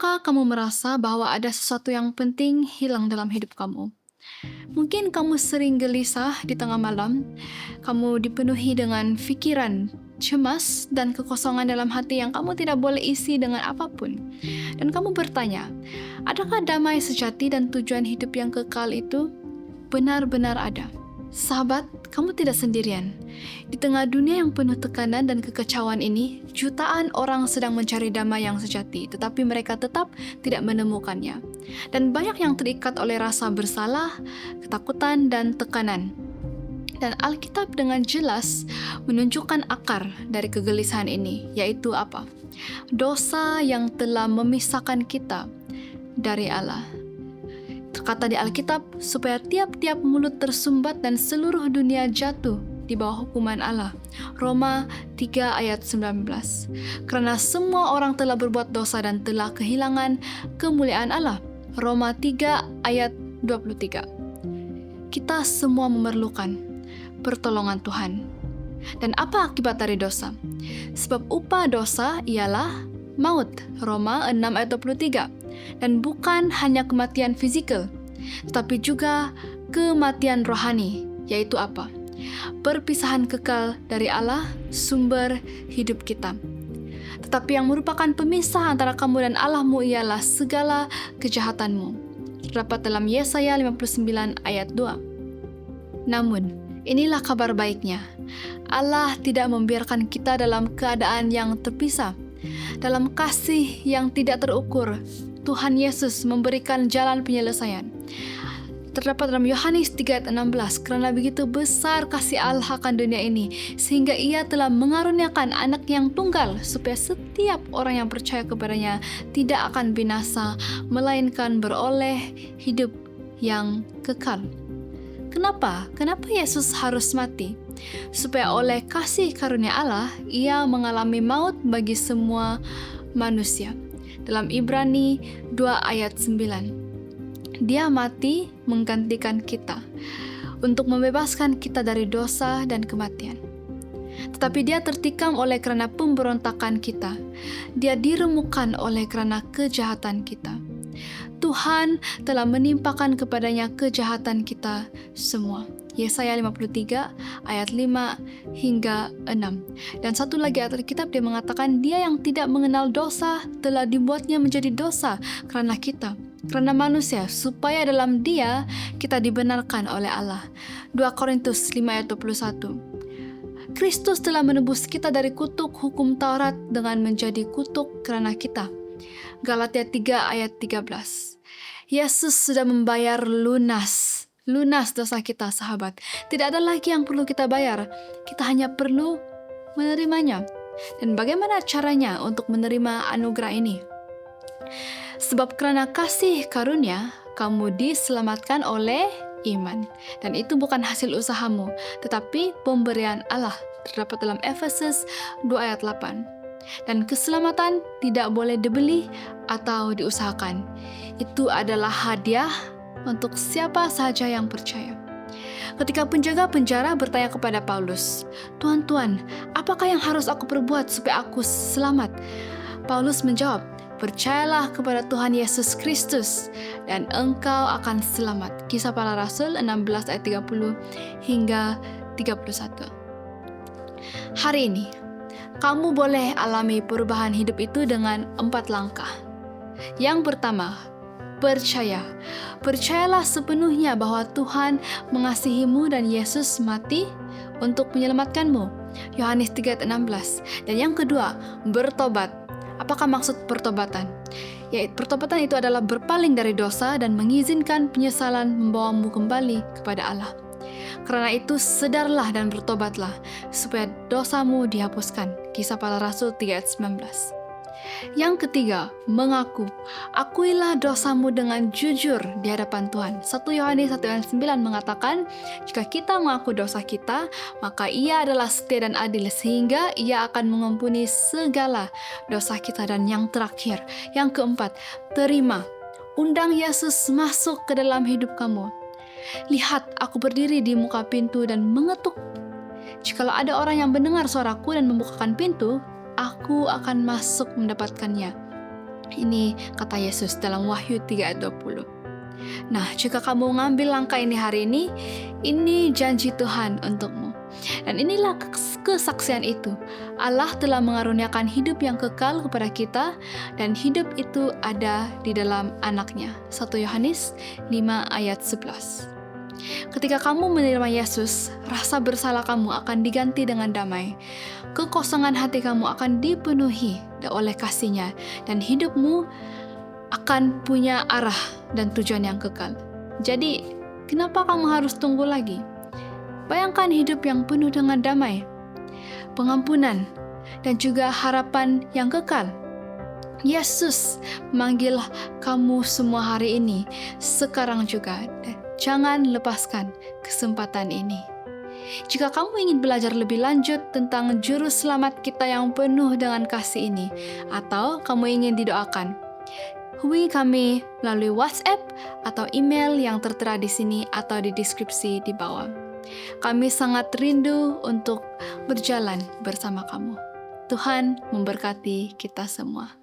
Pernahkah kamu merasa bahwa ada sesuatu yang penting hilang dalam hidup kamu? Mungkin kamu sering gelisah di tengah malam, kamu dipenuhi dengan pikiran, cemas, dan kekosongan dalam hati yang kamu tidak boleh isi dengan apapun. Dan kamu bertanya, adakah damai sejati dan tujuan hidup yang kekal itu benar-benar ada? Sahabat, kamu tidak sendirian. Di tengah dunia yang penuh tekanan dan kekacauan ini, jutaan orang sedang mencari damai yang sejati, tetapi mereka tetap tidak menemukannya. Dan banyak yang terikat oleh rasa bersalah, ketakutan, dan tekanan. Dan Alkitab dengan jelas menunjukkan akar dari kegelisahan ini, yaitu apa? Dosa yang telah memisahkan kita dari Allah. Terkata di Alkitab, supaya tiap-tiap mulut tersumbat dan seluruh dunia jatuh di bawah hukuman Allah. Roma 3 ayat 19. Karena semua orang telah berbuat dosa dan telah kehilangan kemuliaan Allah. Roma 3 ayat 23. Kita semua memerlukan pertolongan Tuhan. Dan apa akibat dari dosa? Sebab upah dosa ialah maut. Roma 6 ayat 23. Dan bukan hanya kematian fisikal, tetapi juga kematian rohani, yaitu apa? Perpisahan kekal dari Allah, sumber hidup kita. Tetapi yang merupakan pemisah antara kamu dan Allahmu ialah segala kejahatanmu. Terdapat dalam Yesaya 59 ayat 2. Namun, inilah kabar baiknya. Allah tidak membiarkan kita dalam keadaan yang terpisah. Dalam kasih yang tidak terukur, Tuhan Yesus memberikan jalan penyelesaian. Terdapat dalam Yohanes 3 ayat 16, karena begitu besar kasih Allah akan dunia ini, sehingga Ia telah mengaruniakan anak yang tunggal, supaya setiap orang yang percaya kepadanya tidak akan binasa, melainkan beroleh hidup yang kekal. Kenapa? Kenapa Yesus harus mati? Supaya oleh kasih karunia Allah, Ia mengalami maut bagi semua manusia. Dalam Ibrani 2 ayat 9. Dia mati menggantikan kita untuk membebaskan kita dari dosa dan kematian. Tetapi dia tertikam oleh karena pemberontakan kita. Dia diremukkan oleh karena kejahatan kita. Tuhan telah menimpakan kepadanya kejahatan kita semua. Yesaya 53 ayat 5 hingga 6. Dan satu lagi ayat Alkitab dia mengatakan dia yang tidak mengenal dosa telah dibuatnya menjadi dosa karena kita, karena manusia, supaya dalam dia kita dibenarkan oleh Allah. 2 Korintus 5 ayat 21. Kristus telah menebus kita dari kutuk hukum Taurat dengan menjadi kutuk karena kita. Galatia 3 ayat 13. Yesus sudah membayar lunas dosa kita, sahabat. Tidak ada lagi yang perlu kita bayar. Kita hanya perlu menerimanya. Dan bagaimana caranya untuk menerima anugerah ini? Sebab karena kasih karunia, kamu diselamatkan oleh iman. Dan itu bukan hasil usahamu, tetapi pemberian Allah. Terdapat dalam Efesus 2 ayat 8. Dan keselamatan tidak boleh dibeli atau diusahakan. Itu adalah hadiah untuk siapa saja yang percaya. Ketika penjaga penjara bertanya kepada Paulus, "Tuan, apakah yang harus aku perbuat supaya aku selamat?" Paulus menjawab, "Percayalah kepada Tuhan Yesus Kristus dan engkau akan selamat." Kisah Para Rasul 16 ayat 30 hingga 31. Hari ini, kamu boleh alami perubahan hidup itu dengan 4 langkah. Yang pertama, percaya. Percayalah sepenuhnya bahwa Tuhan mengasihimu dan Yesus mati untuk menyelamatkanmu. Yohanes 3 ayat 16. Dan yang kedua, bertobat. Apakah maksud pertobatan? Yaitu pertobatan itu adalah berpaling dari dosa dan mengizinkan penyesalan membawamu kembali kepada Allah. Karena itu sedarlah dan bertobatlah supaya dosamu dihapuskan. Kisah Para Rasul 3 ayat 19. Yang ketiga, mengaku. Akuilah dosamu dengan jujur di hadapan Tuhan. 1 Yohanes 1 ayat 9 mengatakan, jika kita mengaku dosa kita, maka Ia adalah setia dan adil sehingga Ia akan mengampuni segala dosa kita. Dan yang terakhir, yang keempat, terima. Undang Yesus masuk ke dalam hidup kamu. Lihat, aku berdiri di muka pintu dan mengetuk. Jikalau ada orang yang mendengar suaraku dan membukakan pintu, aku akan masuk mendapatkannya. Ini kata Yesus dalam Wahyu 3 ayat 20. Nah, jika kamu ngambil langkah ini hari ini janji Tuhan untukmu. Dan inilah kesaksian itu. Allah telah mengaruniakan hidup yang kekal kepada kita, dan hidup itu ada di dalam Anak-Nya. 1 Yohanes 5 ayat 11. Ketika kamu menerima Yesus, rasa bersalah kamu akan diganti dengan damai. Kekosongan hati kamu akan dipenuhi oleh kasih-Nya, dan hidupmu akan punya arah dan tujuan yang kekal. Jadi, kenapa kamu harus tunggu lagi? Bayangkan hidup yang penuh dengan damai, pengampunan, dan juga harapan yang kekal. Yesus memanggil kamu semua hari ini, sekarang juga. Jangan lepaskan kesempatan ini. Jika kamu ingin belajar lebih lanjut tentang juru selamat kita yang penuh dengan kasih ini, atau kamu ingin didoakan, hubungi kami melalui WhatsApp atau email yang tertera di sini atau di deskripsi di bawah. Kami sangat rindu untuk berjalan bersama kamu. Tuhan memberkati kita semua.